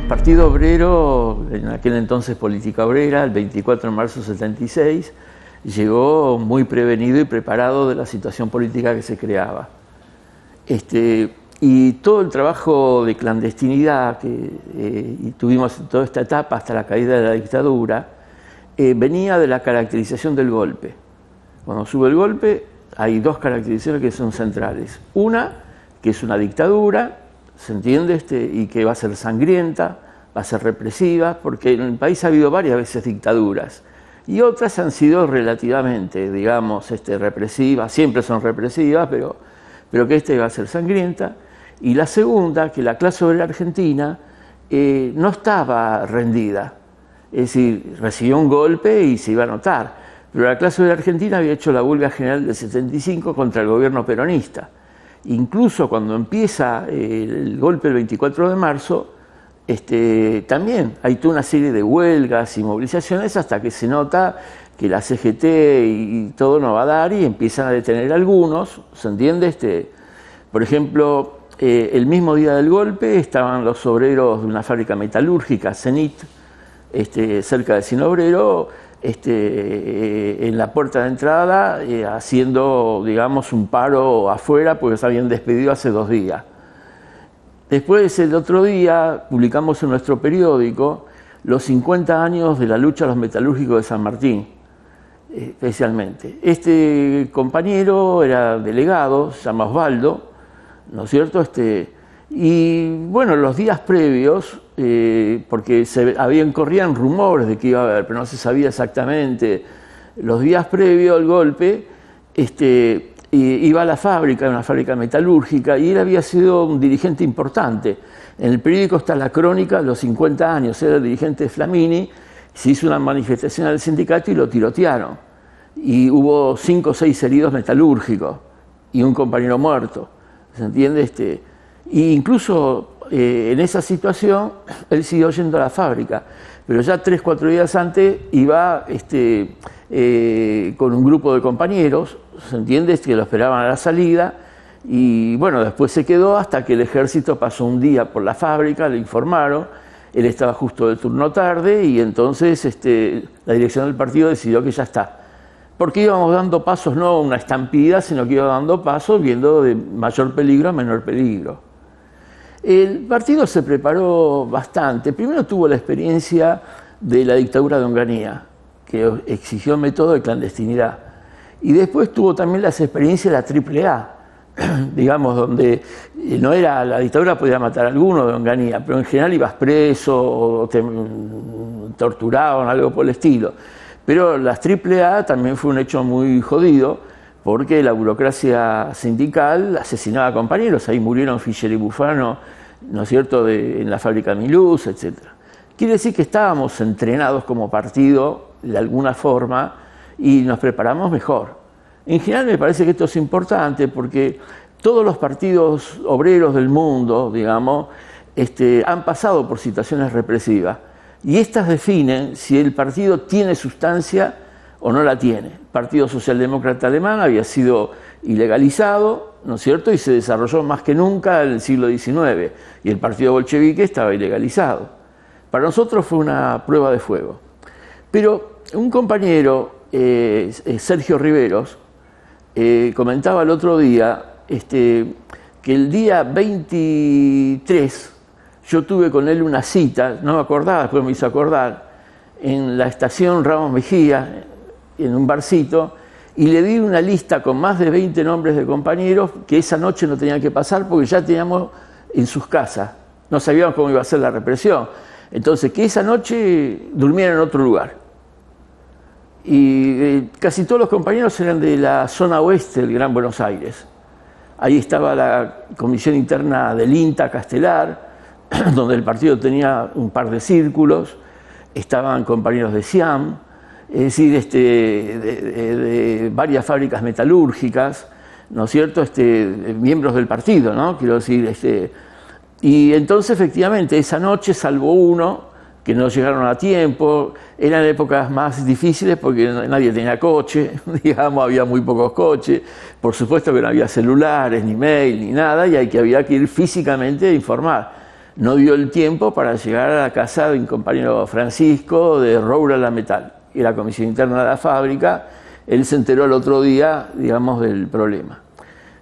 Partido Obrero, en aquel entonces Política Obrera, el 24 de marzo del 76, llegó muy prevenido y preparado de la situación política que se creaba. Y todo el trabajo de clandestinidad y tuvimos toda esta etapa hasta la caída de la dictadura, venía de la caracterización del golpe. Cuando sube el golpe hay dos caracterizaciones que son centrales. Una, que es una dictadura, ¿se entiende? Y que va a ser sangrienta, va a ser represiva, porque en el país ha habido varias veces dictaduras. Y otras han sido relativamente, digamos, represivas, siempre son represivas, pero que va a ser sangrienta. Y la segunda, que la clase obrera argentina no estaba rendida. Es decir, recibió un golpe y se iba a notar. Pero la clase obrera argentina había hecho la huelga general del 75 contra el gobierno peronista. Incluso cuando empieza el golpe el 24 de marzo, también hay toda una serie de huelgas y movilizaciones hasta que se nota que la CGT y todo no va a dar y empiezan a detener algunos, ¿se entiende? Por ejemplo, el mismo día del golpe estaban los obreros de una fábrica metalúrgica, Zenit, cerca de Cien Obrero, en la puerta de entrada haciendo, digamos, un paro afuera porque se habían despedido hace 2 días. Después, el otro día, publicamos en nuestro periódico los 50 años de la lucha de los metalúrgicos de San Martín, especialmente. Este compañero era delegado, se llama Osvaldo, ¿no es cierto? Y bueno, los días previos, porque corrían rumores de que iba a haber, pero no se sabía exactamente, los días previos al golpe, iba a la fábrica, una fábrica metalúrgica, y él había sido un dirigente importante. En el periódico está la crónica de los 50 años, era el dirigente de Flamini, se hizo una manifestación al sindicato y lo tirotearon. Y hubo 5 o 6 heridos metalúrgicos y un compañero muerto, ¿se entiende? Y incluso en esa situación él siguió yendo a la fábrica, pero ya 3 o 4 días antes iba con un grupo de compañeros, ¿se entiende? Que lo esperaban a la salida, y bueno, después se quedó hasta que el ejército pasó un día por la fábrica, le informaron, él estaba justo de turno tarde y entonces la dirección del partido decidió que ya está. Porque íbamos dando pasos, no una estampida, sino que iba dando pasos viendo de mayor peligro a menor peligro. El partido se preparó bastante. Primero tuvo la experiencia de la dictadura de Onganía, que exigió método de clandestinidad. Y después tuvo también las experiencias de la AAA, digamos, donde no era, la dictadura podía matar a alguno de Onganía, pero en general ibas preso o te torturaban, algo por el estilo. Pero las AAA también fue un hecho muy jodido, porque la burocracia sindical asesinaba a compañeros. Ahí murieron Fischer y Bufano, ¿no es cierto?, en la fábrica Miluz, etc. Quiere decir que estábamos entrenados como partido, de alguna forma, y nos preparamos mejor. En general me parece que esto es importante porque todos los partidos obreros del mundo, digamos, han pasado por situaciones represivas. Y estas definen si el partido tiene sustancia o no la tiene. El Partido Socialdemócrata Alemán había sido ilegalizado, ¿no es cierto?, y se desarrolló más que nunca en el siglo XIX. Y el Partido Bolchevique estaba ilegalizado. Para nosotros fue una prueba de fuego. Pero un compañero, Sergio Riveros, comentaba el otro día que el día 23 yo tuve con él una cita, no me acordaba, después me hizo acordar, en la estación Ramos Mejía, en un barcito, y le di una lista con más de 20 nombres de compañeros que esa noche no tenían que pasar porque ya teníamos en sus casas, no sabíamos cómo iba a ser la represión. Entonces, que esa noche durmieran en otro lugar. Y casi todos los compañeros eran de la zona oeste del Gran Buenos Aires. Ahí estaba la comisión interna del INTA Castelar, donde el partido tenía un par de círculos, estaban compañeros de SIAM, es decir, de varias fábricas metalúrgicas, ¿no es cierto?, miembros del partido, ¿no? Quiero decir, y entonces efectivamente esa noche, salvo uno, que no llegaron a tiempo, eran épocas más difíciles porque nadie tenía coche, digamos, había muy pocos coches, por supuesto que no había celulares, ni mail, ni nada, y había que ir físicamente a informar. no dio el tiempo para llegar a la casa de un compañero Francisco de Roura La Metal, y la comisión interna de la fábrica. Él se enteró el otro día, digamos, del problema.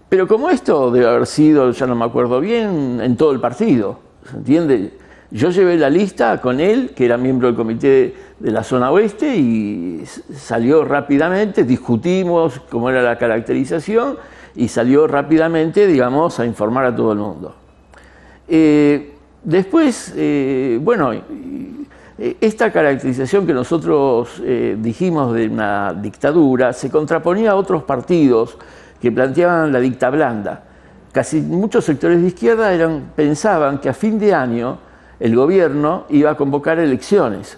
Pero como esto debe haber sido, ya no me acuerdo bien, en todo el partido, ¿se entiende? Yo llevé la lista con él, que era miembro del comité de la zona oeste, y salió rápidamente, discutimos cómo era la caracterización, y salió rápidamente, digamos, a informar a todo el mundo. Después, bueno, esta caracterización que nosotros dijimos de una dictadura se contraponía a otros partidos que planteaban la dicta blanda. Casi muchos sectores de izquierda pensaban que a fin de año el gobierno iba a convocar elecciones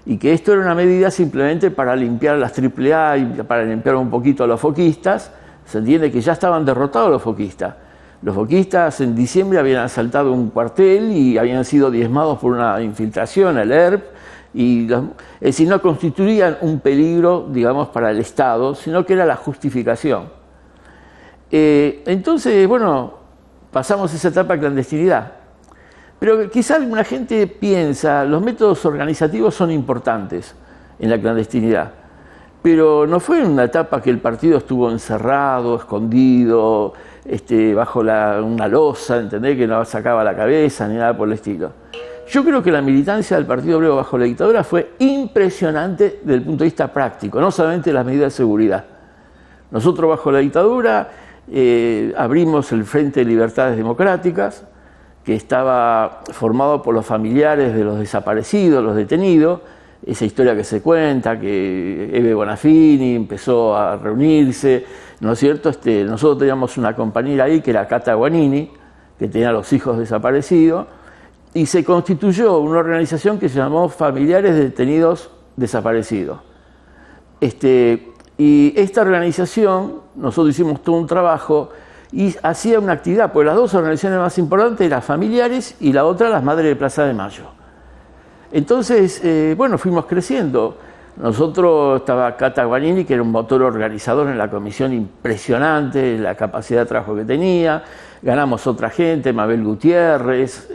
y que esto era una medida simplemente para limpiar las AAA y para limpiar un poquito a los foquistas. Se entiende que ya estaban derrotados los foquistas. Los foquistas en diciembre habían asaltado un cuartel y habían sido diezmados por una infiltración, el ERP, es decir, no constituían un peligro, digamos, para el Estado, sino que era la justificación. Entonces, bueno, pasamos esa etapa de clandestinidad. Pero quizá alguna gente piensa, los métodos organizativos son importantes en la clandestinidad, pero no fue una etapa que el partido estuvo encerrado, escondido, bajo una losa, ¿entendés? Que no sacaba la cabeza ni nada por el estilo. Yo creo que la militancia del Partido Obrero bajo la dictadura fue impresionante desde el punto de vista práctico, no solamente las medidas de seguridad. Nosotros bajo la dictadura abrimos el Frente de Libertades Democráticas, que estaba formado por los familiares de los desaparecidos, los detenidos, esa historia que se cuenta, que Eve Bonafini empezó a reunirse, ¿no es cierto? Nosotros teníamos una compañera ahí que era Cata Guanini, que tenía a los hijos desaparecidos, y se constituyó una organización que se llamó Familiares de Detenidos Desaparecidos. Y esta organización, nosotros hicimos todo un trabajo y hacía una actividad, porque las dos organizaciones más importantes eran Familiares y la otra las Madres de Plaza de Mayo. Entonces, bueno, fuimos creciendo. Nosotros estaba Cata Guanini, que era un motor organizador en la comisión impresionante, la capacidad de trabajo que tenía. Ganamos otra gente, Mabel Gutiérrez.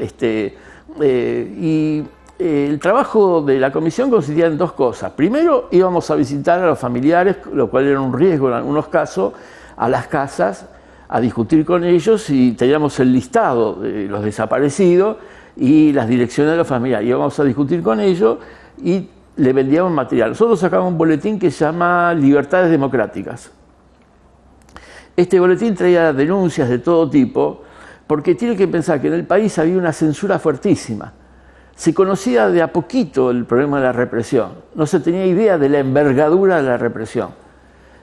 El trabajo de la comisión consistía en dos cosas. Primero, íbamos a visitar a los familiares, lo cual era un riesgo en algunos casos, a las casas, a discutir con ellos, y teníamos el listado de los desaparecidos y las direcciones de los familiares. Íbamos a discutir con ellos y le vendíamos material. Nosotros sacamos un boletín que se llama Libertades Democráticas. Este boletín traía denuncias de todo tipo, porque tiene que pensar que en el país había una censura fuertísima. Se conocía de a poquito el problema de la represión. No se tenía idea de la envergadura de la represión.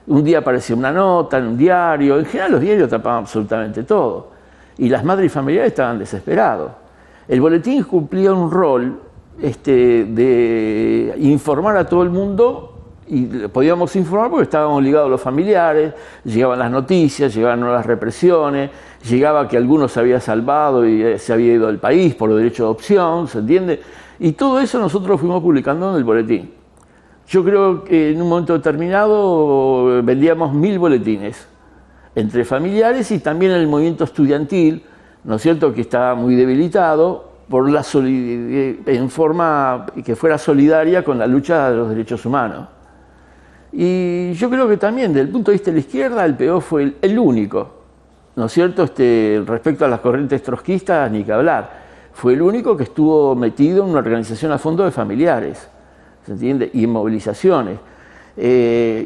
Un día aparecía una nota en un diario. En general los diarios tapaban absolutamente todo. Y las madres y familiares estaban desesperados. El boletín cumplía un rol de informar a todo el mundo, y podíamos informar porque estábamos ligados a los familiares, llegaban las noticias, llegaban nuevas represiones, llegaba que alguno se había salvado y se había ido del país por los derechos de opción, ¿se entiende? Y todo eso nosotros lo fuimos publicando en el boletín. Yo creo que en un momento determinado vendíamos 1000 boletines, entre familiares y también el movimiento estudiantil, ¿no es cierto?, que estaba muy debilitado, en forma que fuera solidaria con la lucha de los derechos humanos. Y yo creo que también, desde el punto de vista de la izquierda, el PO fue el único, ¿no es cierto?, respecto a las corrientes trotskistas, ni que hablar. Fue el único que estuvo metido en una organización a fondo de familiares, ¿se entiende?, y en movilizaciones.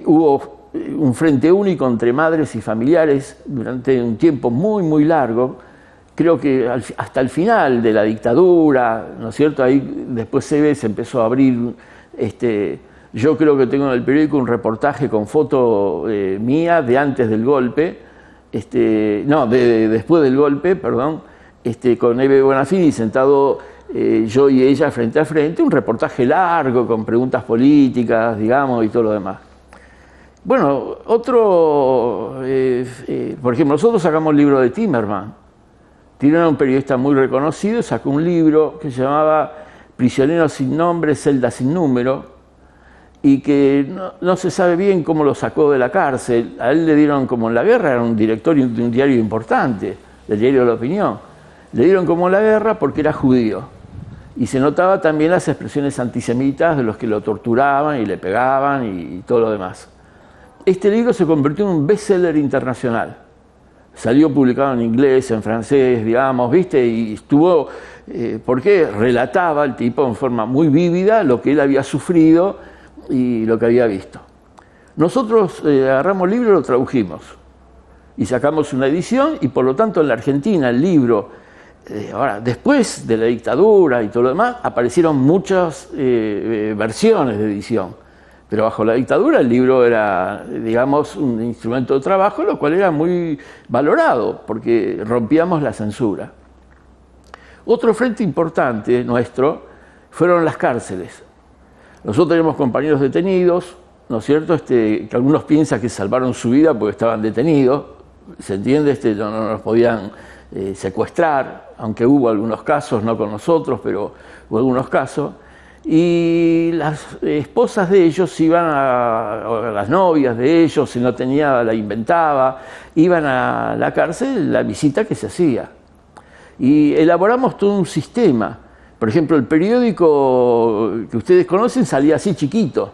Hubo un frente único entre madres y familiares durante un tiempo muy, muy largo. Creo que hasta el final de la dictadura, ¿no es cierto?, ahí después se empezó a abrir, yo creo que tengo en el periódico un reportaje con foto mía de antes del golpe, después del golpe, perdón, con Eve Bonafini sentado yo y ella frente a frente, un reportaje largo con preguntas políticas, digamos, y todo lo demás. Bueno, por ejemplo, nosotros sacamos el libro de Timerman. Tiene un periodista muy reconocido, sacó un libro que se llamaba Prisioneros sin nombre, celda sin número, y que no se sabe bien cómo lo sacó de la cárcel. A él le dieron, como en la guerra, era un director de un diario importante, del diario de La Opinión. Le dieron como la guerra porque era judío. Y se notaba también las expresiones antisemitas de los que lo torturaban y le pegaban y todo lo demás. Este libro se convirtió en un bestseller internacional. Salió publicado en inglés, en francés, digamos, ¿viste? Y estuvo, porque relataba el tipo en forma muy vívida lo que él había sufrido y lo que había visto. Nosotros agarramos el libro y lo tradujimos. Y sacamos una edición y por lo tanto en la Argentina el libro, ahora después de la dictadura y todo lo demás, aparecieron muchas versiones de edición. Pero bajo la dictadura el libro era, digamos, un instrumento de trabajo, lo cual era muy valorado, porque rompíamos la censura. Otro frente importante nuestro fueron las cárceles. Nosotros teníamos compañeros detenidos, ¿no es cierto? Que algunos piensan que salvaron su vida porque estaban detenidos, ¿se entiende? No nos podían secuestrar, aunque hubo algunos casos, no con nosotros, pero hubo algunos casos. Y las esposas de ellos iban o las novias de ellos, si no tenía, la inventaba, iban a la cárcel, la visita que se hacía. Y elaboramos todo un sistema. Por ejemplo, el periódico que ustedes conocen salía así chiquito,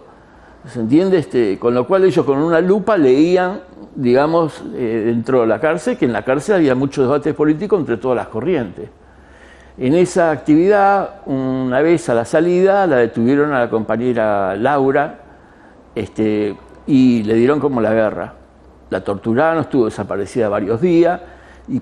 ¿se entiende? Con lo cual ellos con una lupa leían, digamos, dentro de la cárcel, que en la cárcel había mucho debate político entre todas las corrientes. En esa actividad, una vez a la salida, la detuvieron a la compañera Laura y le dieron como la guerra. La torturaron, estuvo desaparecida varios días,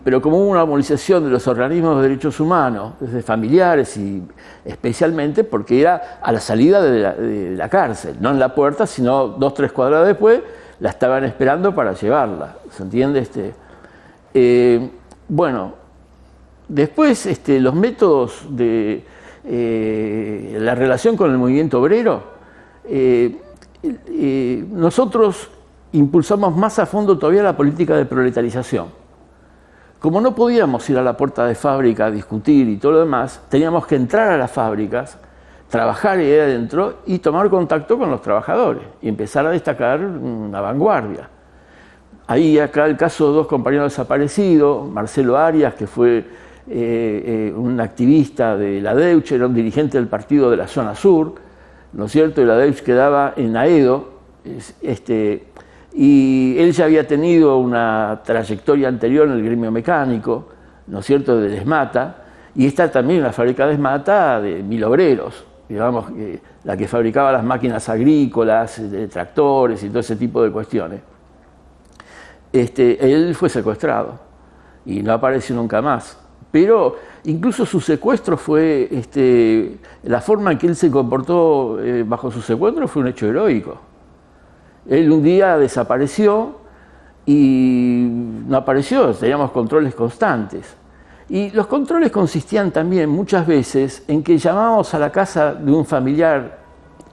pero como hubo una movilización de los organismos de derechos humanos, desde familiares y especialmente porque era a la salida de la cárcel, no en la puerta, sino 2 o 3 cuadras después, la estaban esperando para llevarla, ¿se entiende? Bueno, después, los métodos de la relación con el movimiento obrero, nosotros impulsamos más a fondo todavía la política de proletarización. Como no podíamos ir a la puerta de fábrica a discutir y todo lo demás, teníamos que entrar a las fábricas, trabajar ahí adentro y tomar contacto con los trabajadores y empezar a destacar una vanguardia. Ahí acá el caso de 2 compañeros desaparecidos, Marcelo Arias, que fue un activista de la DEUCH, era un dirigente del partido de la zona sur, ¿no es cierto? Y la DEUCH quedaba en Aedo, y él ya había tenido una trayectoria anterior en el gremio mecánico, ¿no es cierto?, de Desmata, y esta también una fábrica de Desmata de 1000 obreros, digamos, la que fabricaba las máquinas agrícolas, de tractores y todo ese tipo de cuestiones. Él fue secuestrado y no apareció nunca más. Pero incluso su secuestro fue, la forma en que él se comportó bajo su secuestro fue un hecho heroico. Él un día desapareció y no apareció, teníamos controles constantes. Y los controles consistían también muchas veces en que llamábamos a la casa de un familiar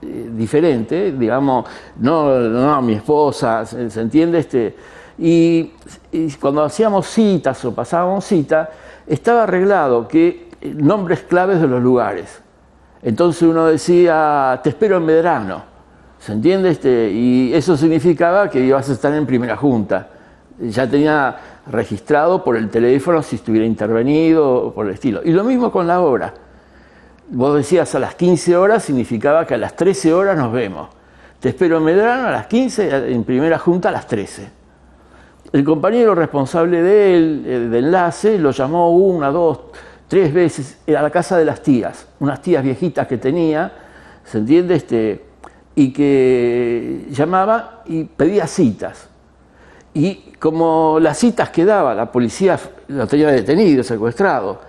diferente, digamos, no a mi esposa, ¿se entiende? Y cuando hacíamos citas o pasábamos cita, estaba arreglado que nombres claves de los lugares. Entonces uno decía, te espero en Medrano, ¿se entiende? Y eso significaba que ibas a estar en primera junta. Ya tenía registrado por el teléfono si estuviera intervenido o por el estilo. Y lo mismo con la hora. Vos decías a las 15 horas, significaba que a las 13 horas nos vemos. Te espero en Medrano a las 15, en primera junta a las 13. El compañero responsable de él, de enlace, lo llamó 1, 2, 3 veces a la casa de las tías, unas tías viejitas que tenía, ¿se entiende? Y que llamaba y pedía citas. Y como las citas que daba, la policía lo tenía detenido, secuestrado,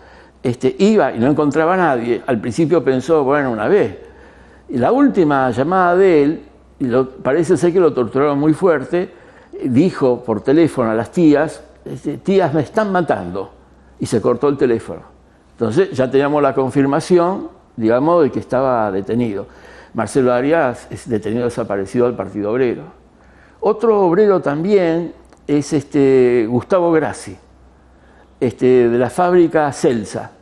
iba y no encontraba a nadie, al principio pensó, bueno, una vez. Y la última llamada de él, parece ser que lo torturaron muy fuerte, dijo por teléfono a las tías, tías, me están matando, y se cortó el teléfono. Entonces ya teníamos la confirmación, digamos, de que estaba detenido. Marcelo Arias es detenido desaparecido del Partido Obrero. Otro obrero también es Gustavo Grassi, de la fábrica Celsa,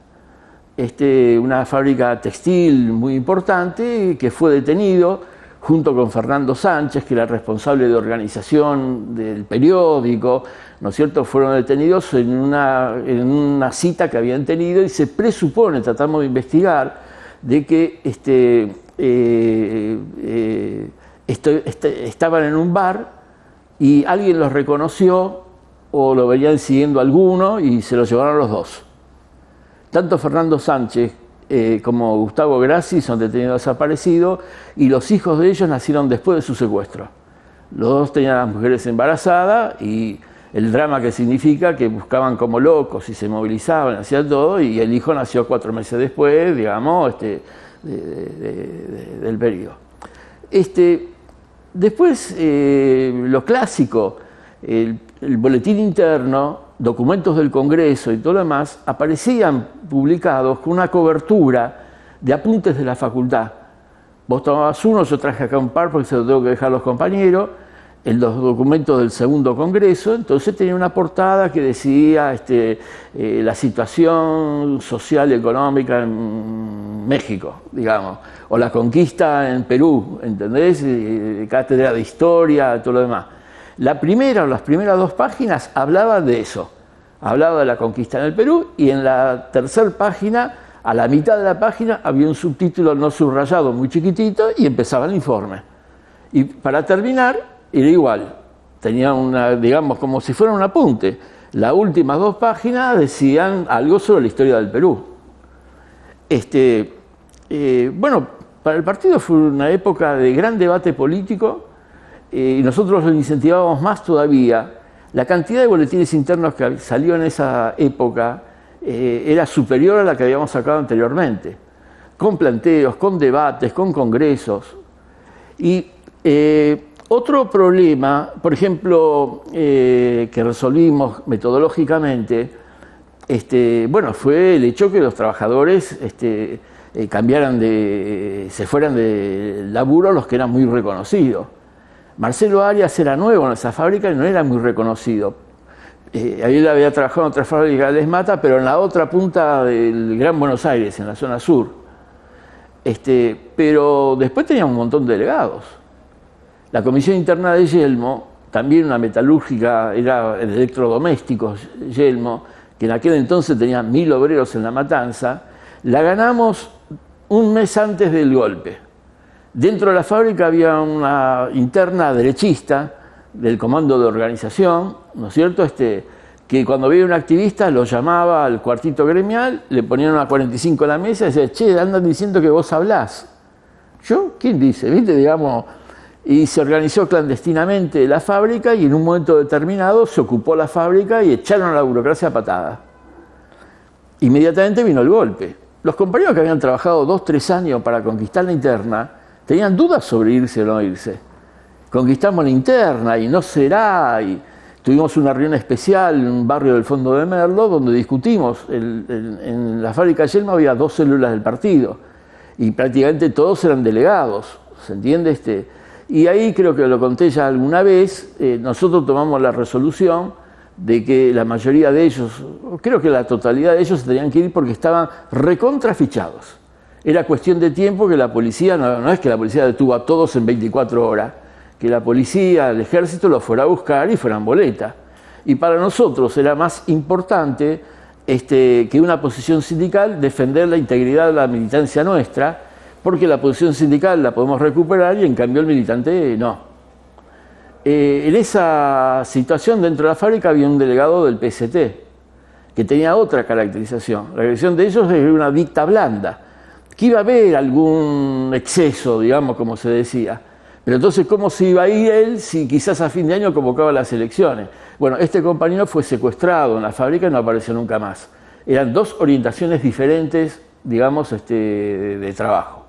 una fábrica textil muy importante que fue detenido junto con Fernando Sánchez, que era responsable de organización del periódico, ¿no es cierto?, fueron detenidos en una cita que habían tenido y se presupone, tratamos de investigar, de que estaban en un bar y alguien los reconoció o lo venían siguiendo alguno y se los llevaron los dos. Tanto Fernando Sánchez como Gustavo Grassi son detenidos desaparecidos y los hijos de ellos nacieron después de su secuestro. Los dos tenían a las mujeres embarazadas y el drama que significa que buscaban como locos y se movilizaban, hacían todo, y el hijo nació 4 meses después, digamos, del periodo. Después, lo clásico, el boletín interno, documentos del Congreso y todo lo demás, aparecían publicados con una cobertura de apuntes de la facultad. Vos tomabas uno, yo traje acá un par porque se lo tengo que dejar a los compañeros, los documentos del segundo Congreso, entonces tenía una portada que decía la situación social y económica en México, digamos, o la conquista en Perú, ¿entendés? Cátedra de historia, todo lo demás. La primera o las primeras 2 páginas hablaba de eso, hablaba de la conquista en el Perú, y en la tercera página, a la mitad de la página, había un subtítulo no subrayado muy chiquitito y empezaba el informe. Y para terminar, era igual, tenía digamos, como si fuera un apunte. Las últimas 2 páginas decían algo sobre la historia del Perú. Bueno, para el partido fue una época de gran debate político y nosotros lo incentivábamos más todavía. La cantidad de boletines internos que salió en esa época era superior a la que habíamos sacado anteriormente, con planteos, con debates, con congresos. Y otro problema, por ejemplo, que resolvimos metodológicamente, bueno, fue el hecho que los trabajadores se fueran de laburo los que eran muy reconocidos. Marcelo Arias era nuevo en esa fábrica y no era muy reconocido. Él había trabajado en otra fábrica de Les Mata, pero en la otra punta del Gran Buenos Aires, en la zona sur. Pero después tenía un montón de delegados. La Comisión Interna de Yelmo, también una metalúrgica, era de electrodomésticos, Yelmo, que en aquel entonces tenía 1000 obreros en La Matanza, la ganamos un mes antes del golpe. Dentro de la fábrica había una interna derechista del comando de organización, ¿no es cierto?, que cuando veía un activista lo llamaba al cuartito gremial, le ponían una 45 en la mesa y decía, che, andan diciendo que vos hablás. ¿Yo? ¿Quién dice? ¿Viste? Digamos, y se organizó clandestinamente la fábrica y en un momento determinado se ocupó la fábrica y echaron a la burocracia a patada. Inmediatamente vino el golpe. Los compañeros que habían trabajado 2 o 3 años para conquistar la interna tenían dudas sobre irse o no irse. Conquistamos la interna y no será, y tuvimos una reunión especial en un barrio del fondo de Merlo donde discutimos. En la fábrica de Yelmo había 2 células del partido y prácticamente todos eran delegados, ¿se entiende? Y ahí creo que lo conté ya alguna vez, nosotros tomamos la resolución de que la mayoría de ellos, creo que la totalidad de ellos se tenían que ir porque estaban recontrafichados. Era cuestión de tiempo que la policía, no es que la policía detuvo a todos en 24 horas, que la policía, el ejército los fuera a buscar y fueran boletas. Y para nosotros era más importante que una posición sindical defender la integridad de la militancia nuestra, porque la posición sindical la podemos recuperar y en cambio el militante no. En esa situación dentro de la fábrica había un delegado del PST que tenía otra caracterización. La caracterización de ellos era una dicta blanda, que iba a haber algún exceso, digamos, como se decía. Pero entonces, ¿cómo se iba a ir él si quizás a fin de año convocaba las elecciones? Bueno, este compañero fue secuestrado en la fábrica y no apareció nunca más. Eran 2 orientaciones diferentes, digamos, de trabajo.